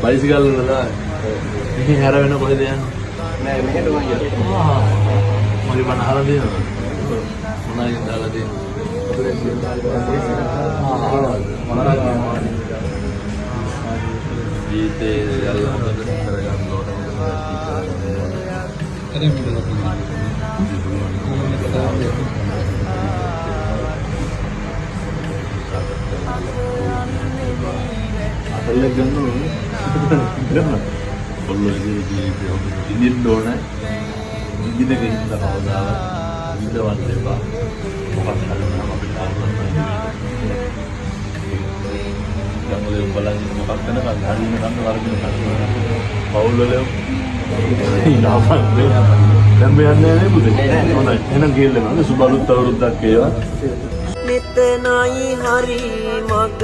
Bicycle වල මෙහි හැර වෙන කොහෙද යන්නේ? නෑ මෙහෙට ගියා. මගේ බණ අහලා දෙනවා. මොනවද දාලා දෙන්නේ? ජීවිතේ යල්ලා හොඳට කරගන්න ඕනේ. අතල්ල ගන්නවා. ඔල්ලෝගේ ජීවිතේ ඔබ ඉඳින්න ඕනේ. ඉඳිනක ඉන්න කවදාවත් ඉඳවන්න එපා. මොකක්ද කරනවා අපිට ආවම යමුලේ බලන්න මොකක්ද කරනවද හරියන කන්න වර්ධන කරනවා. පවුල් වල ඉනාපන්නේ. දැන් මේ යන්නේ නේ පුතේ. හොඳයි. එහෙනම් ගිහිල්ලා බලන්න සුබ අලුත් අවුරුද්දක් වේවා. මෙතනයි හරි මග